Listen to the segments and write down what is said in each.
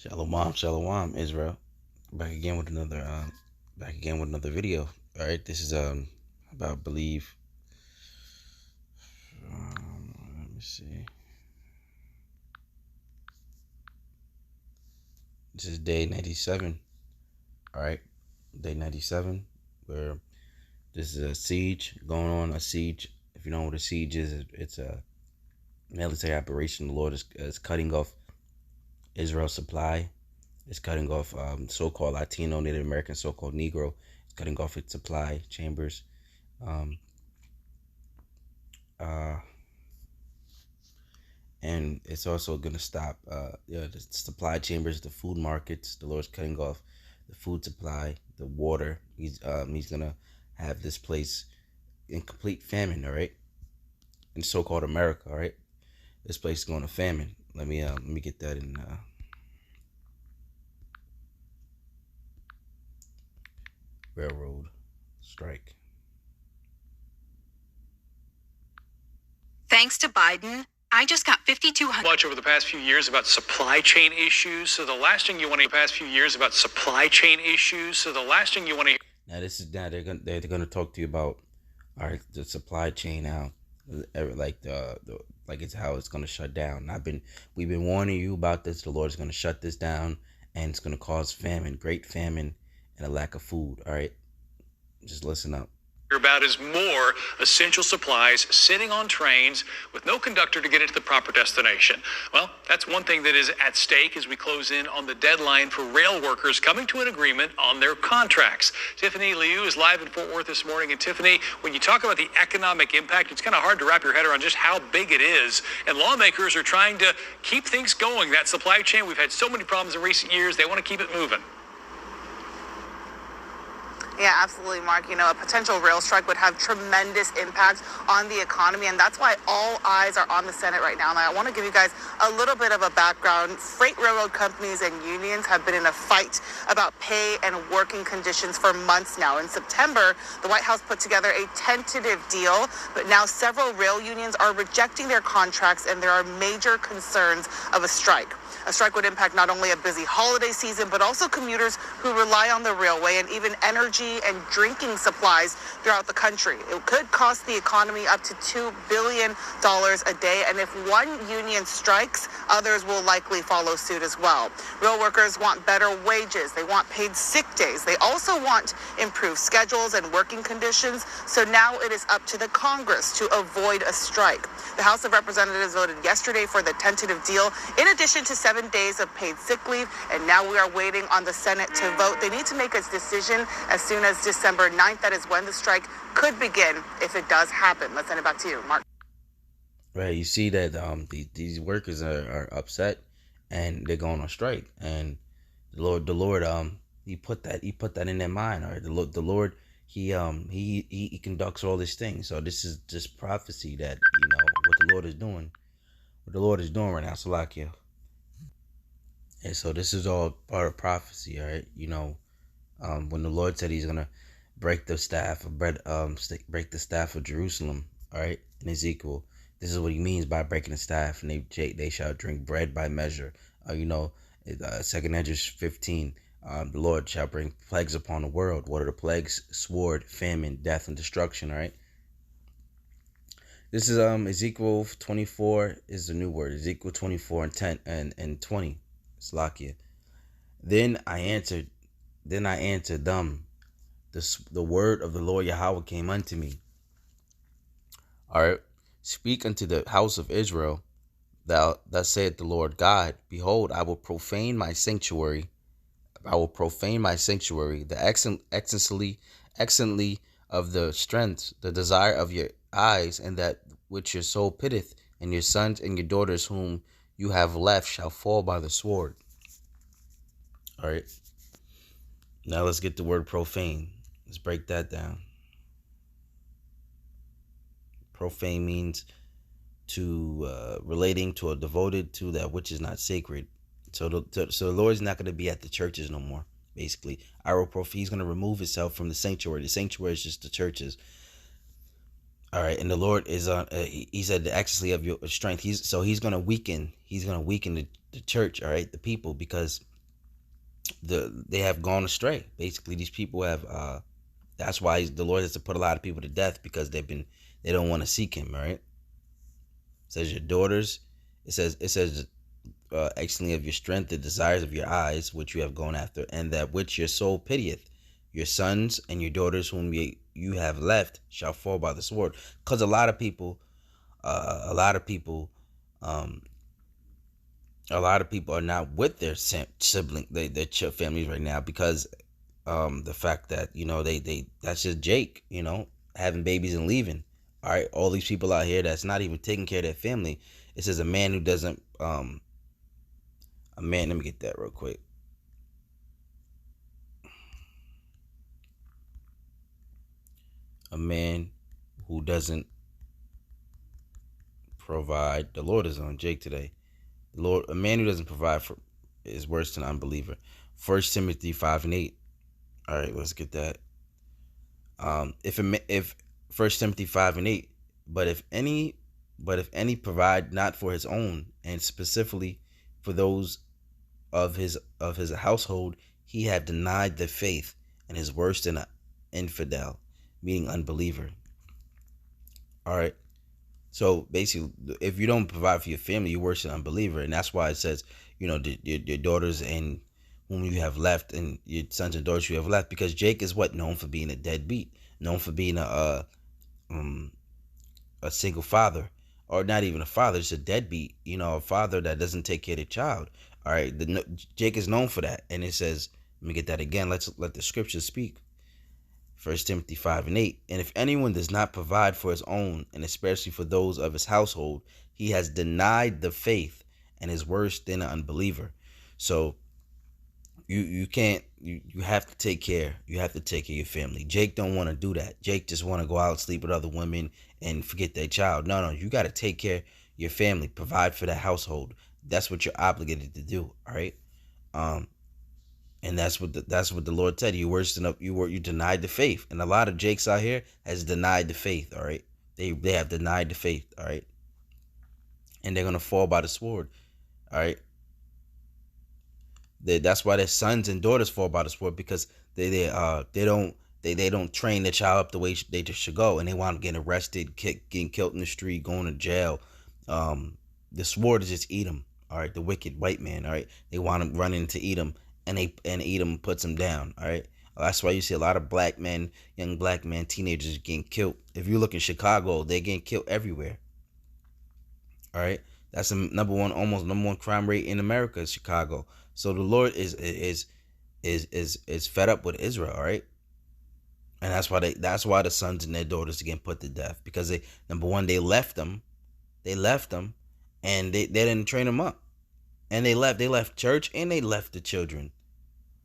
Shalom, shalom, Israel. Back again with another video. All right, this is about believe. Let me see. This is day 97. All right, day 97. Where this is a siege going on. A siege. If you know what a siege is, it's a military operation. The Lord is cutting off Israel's supply. It's cutting off so-called Latino, Native American, so-called Negro. It's cutting off its supply chambers. And it's also going to stop the supply chambers, the food markets. The Lord's cutting off the food supply, the water. He's going to have this place in complete famine, all right? In so-called America, all right? This place is going to famine. Let me get that in railroad strike. Thanks to Biden, I just got 5,200. Much over the past few years about supply chain issues. So the last thing you want to Now this is now they're gonna talk to you about the supply chain now, like like it's how it's gonna shut down. We've been warning you about this. The Lord's gonna shut this down, and it's gonna cause famine, great famine, and a lack of food. All right, just listen up. About is more essential supplies sitting on trains with no conductor to get it to the proper destination. Well, that's one thing that is at stake as we close in on the deadline for rail workers coming to an agreement on their contracts. Tiffany Liu is live in Fort Worth this morning. And Tiffany, when you talk about the economic impact, it's kind of hard to wrap your head around just how big it is. And lawmakers are trying to keep things going. That supply chain, we've had so many problems in recent years. They want to keep it moving. Yeah, absolutely, Mark. You know, a potential rail strike would have tremendous impact on the economy, and that's why all eyes are on the Senate right now. And I want to give you guys a little bit of a background. Freight railroad companies and unions have been in a fight about pay and working conditions for months now. In September, the White House put together a tentative deal, but now several rail unions are rejecting their contracts, and there are major concerns of a strike. A strike would impact not only a busy holiday season, but also commuters who rely on the railway and even energy and drinking supplies throughout the country. It could cost the economy up to $2 billion a day. And if one union strikes, others will likely follow suit as well. Rail workers want better wages. They want paid sick days. They also want improved schedules and working conditions. So now it is up to the Congress to avoid a strike. The House of Representatives voted yesterday for the tentative deal, in addition to 7 days of paid sick leave, and now we are waiting on the Senate to vote. They need to make a decision as soon as December 9th. That is when the strike could begin if it does happen. Let's send it back to you, Mark. Right, you see that these workers are upset and they're going on strike, and the Lord he put that in their mind. All right, the Lord he conducts all these things. So this is just prophecy that what the Lord is doing right now. Salakia. And so this is all part of prophecy, all right? When the Lord said he's going to break the staff of bread, break the staff of Jerusalem, all right, in Ezekiel, this is what he means by breaking the staff, and they shall drink bread by measure. 2nd Esdras 15, the Lord shall bring plagues upon the world. What are the plagues? Sword, famine, death, and destruction, all right? This is Ezekiel 24 is the new word. Ezekiel 24 and 10 and 20. Slakia. Then I answered them. The word of the Lord Yahweh came unto me. All right. Speak unto the house of Israel. Thus saith the Lord God, behold, I will profane my sanctuary. The excellently of the strength, the desire of your eyes, and that which your soul pitteth, and your sons and your daughters whom you have left shall fall by the sword. All right. Now let's get the word profane. Let's break that down. Profane means relating to or devoted to that which is not sacred. So the Lord's not going to be at the churches no more. Basically, he's going to remove himself from the sanctuary. The sanctuary is just the churches. All right, and the Lord is he said the excellency of your strength. He's going to weaken the church, all right, the people, because they have gone astray. Basically, these people have. That's why the Lord has to put a lot of people to death, because they don't want to seek Him. Right? It says your daughters. It says excellently of your strength, the desires of your eyes, which you have gone after, and that which your soul pitieth. Your sons and your daughters, whom you have left, shall fall by the sword. Because a lot of people, a lot of people are not with their sibling, their families right now, because the fact that they that's just Jake, having babies and leaving. All right, all these people out here that's not even taking care of their family. It says a man who doesn't a man. Let me get that real quick. A man who doesn't provide. The Lord is on Jake today. A man who doesn't provide for is worse than an unbeliever. 1 Timothy 5:8. All right, let's get that. If 1 Timothy 5:8, but if any provide not for his own, and specifically for those of his household, he have denied the faith and is worse than an infidel, meaning unbeliever. All right. So basically, if you don't provide for your family, you're worse than an unbeliever, and that's why it says, your daughters and whom you have left, and your sons and daughters you have left, because Jake is known for being a deadbeat, known for being a single father, or not even a father, just a deadbeat. A father that doesn't take care of the child. All right, Jake is known for that, and it says, let me get that again. Let the scriptures speak. 1 Timothy 5:8. And if anyone does not provide for his own, and especially for those of his household, he has denied the faith and is worse than an unbeliever. So you have to take care. You have to take care of your family. Jake don't want to do that. Jake just want to go out, sleep with other women, and forget their child. No, you got to take care of your family. Provide for that household. That's what you're obligated to do. All right. And that's what the Lord said. You denied the faith, and a lot of Jakes out here has denied the faith. All right, they have denied the faith. All right, and they're gonna fall by the sword. All right, that's why their sons and daughters fall by the sword, because they don't train their child up the way they just should go, and they want them getting arrested, getting killed in the street, going to jail. The sword is just eat them. All right, the wicked white man. All right, they want them running to eat them. And Edom puts them down. All right, that's why you see a lot of black men, young black men, teenagers getting killed. If you look in Chicago, they're getting killed everywhere. All right, that's almost number one crime rate in America is Chicago. So the Lord is fed up with Israel. All right, and that's why the sons and their daughters are getting put to death, because number one, they left them, and they didn't train them up, and they left church, and they left the children.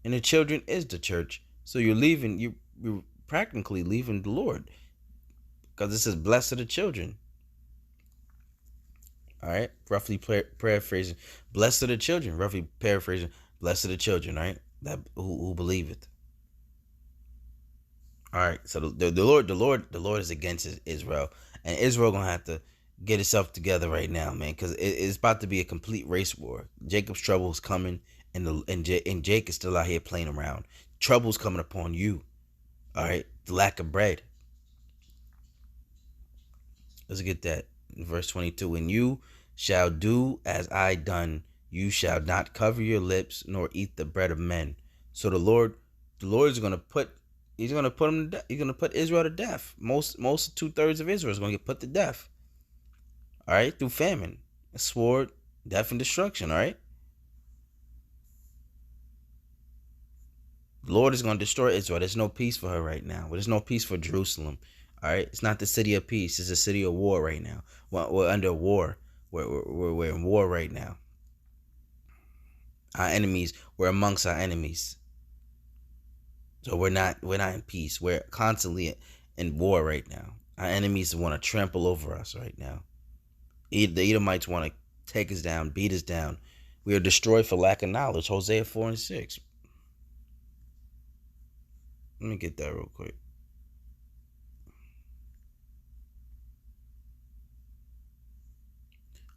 And the children is the church. So you're practically leaving the Lord. Because it says, blessed are the children. All right. Roughly paraphrasing. Blessed are the children. Roughly paraphrasing. Blessed are the children. All right. That who believe it. All right. So the Lord is against Israel. And Israel going to have to get itself together right now, man. Because it's about to be a complete race war. Jacob's trouble is coming. And Jake is still out here playing around. Trouble's coming upon you. All right. The lack of bread. Let's get that. In verse 22. And you shall do as I done. You shall not cover your lips, nor eat the bread of men. So the Lord is going to put, he's going to put Israel to death. Most 2/3 of Israel is going to get put to death. All right. Through famine, sword, death, and destruction. All right. The Lord is going to destroy Israel. There's no peace for her right now. There's no peace for Jerusalem. All right. It's not the city of peace. It's a city of war right now. We're under war. We're in war right now. Our enemies. We're amongst our enemies. So we're not in peace. We're constantly in war right now. Our enemies want to trample over us right now. The Edomites want to take us down, beat us down. We are destroyed for lack of knowledge. Hosea 4:6. Let me get that real quick.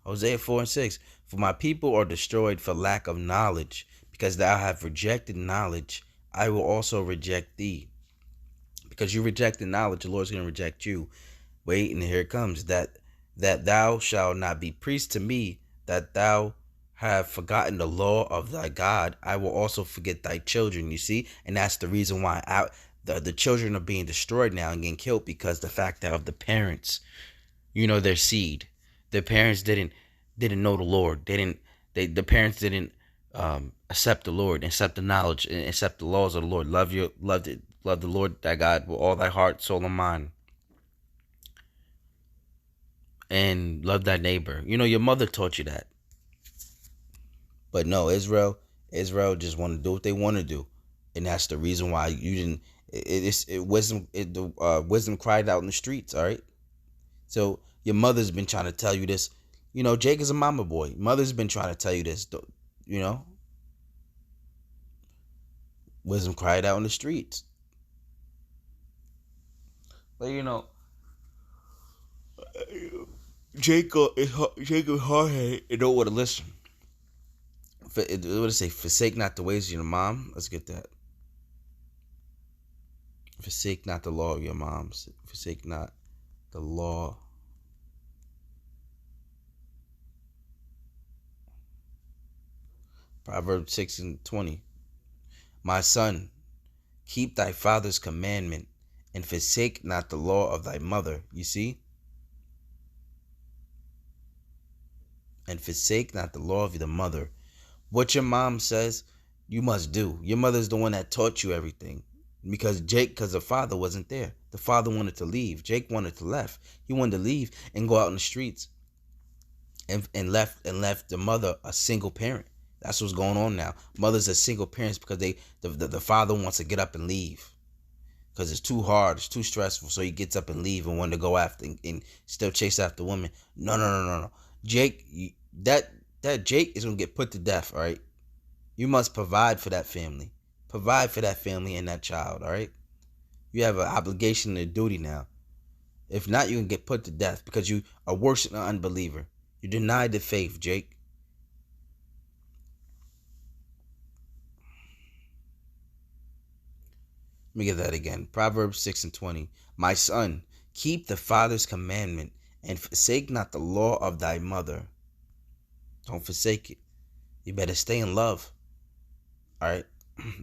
Hosea 4:6. For my people are destroyed for lack of knowledge, Because thou have rejected knowledge, I will also reject thee. Because you rejected knowledge, the Lord's going to reject you. Wait, and here it comes. That thou shalt not be priest to me, that thou have forgotten the law of thy God, I will also forget thy children. You see? And that's the reason why the children are being destroyed now and getting killed, because the fact that of the parents, their seed. Their parents didn't know the Lord. The parents didn't accept the Lord, accept the knowledge, and accept the laws of the Lord. Love the Lord thy God with all thy heart, soul, and mind. And love thy neighbor. Your mother taught you that. But no, Israel just want to do what they want to do. And that's the reason why you didn't. Wisdom cried out in the streets, all right? So your mother's been trying to tell you this. Jake is a mama boy. Mother's been trying to tell you this, Wisdom cried out in the streets. But Jacob is hard-headed and don't want to listen. What did it say? Forsake not the ways of your mom. Let's get that. Forsake not the law of your moms. Forsake not the law. Proverbs 6:20. My son, keep thy father's commandment and forsake not the law of thy mother. You see? And forsake not the law of the mother. What your mom says, you must do. Your mother's the one that taught you everything. Because the father wasn't there. The father wanted to leave. Jake wanted to left. He wanted to leave and go out in the streets. And left the mother a single parent. That's what's going on now. Mothers are single parents because the father wants to get up and leave. Because it's too hard, it's too stressful. So he gets up and leave and want to go after and still chase after women. No. Jake, that Jake is gonna get put to death, all right? You must provide for that family. Provide for that family and that child, all right? You have an obligation and a duty now. If not, you can get put to death because you are worse than an unbeliever. You denied the faith, Jake. Let me get that again. Proverbs 6:20. My son, keep the father's commandment and forsake not the law of thy mother. Don't forsake it. You better stay in love. All right.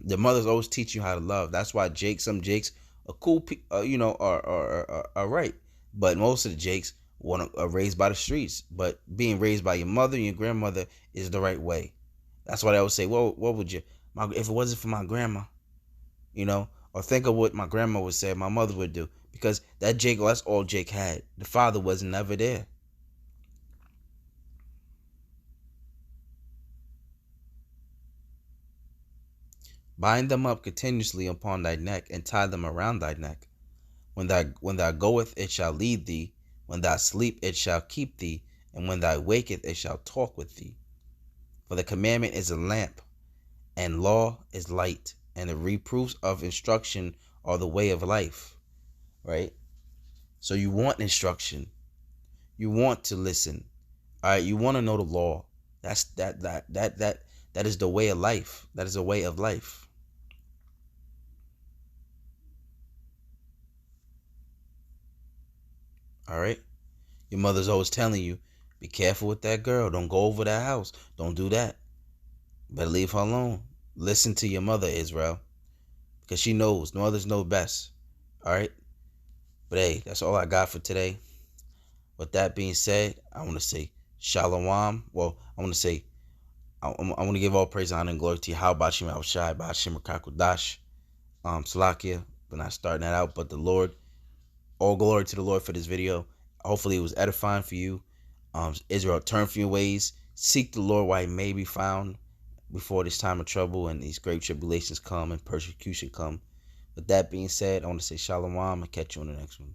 The mothers always teach you how to love. That's why some Jakes are cool, are right. But most of the Jakes are raised by the streets. But being raised by your mother and your grandmother is the right way. That's why they always say, well, what would if it wasn't for my grandma, or think of what my grandma would say, my mother would do. Because that's all Jake had. The father was never there. Bind them up continuously upon thy neck, and tie them around thy neck. When thou goeth, it shall lead thee. When thou sleep, it shall keep thee. And when thou waketh, it shall talk with thee. For the commandment is a lamp, and law is light, and the reproofs of instruction are the way of life. Right? So you want instruction. You want to listen. All right, you want to know the law. That is the way of life. That is a way of life. All right? Your mother's always telling you, be careful with that girl. Don't go over that house. Don't do that. Better leave her alone. Listen to your mother, Israel. Because she knows. No others know best. All right? But hey, that's all I got for today. With that being said, I want to say Shalom. Well, I want to give all praise, honor, and glory to Yahweh Shai Ba'ashim Rakakodash. Salakia. We're not starting that out, but the Lord. All glory to the Lord for this video. Hopefully it was edifying for you. Israel, turn from your ways. Seek the Lord while he may be found before this time of trouble and these great tribulations come and persecution come. With that being said, I want to say Shalom and catch you on the next one.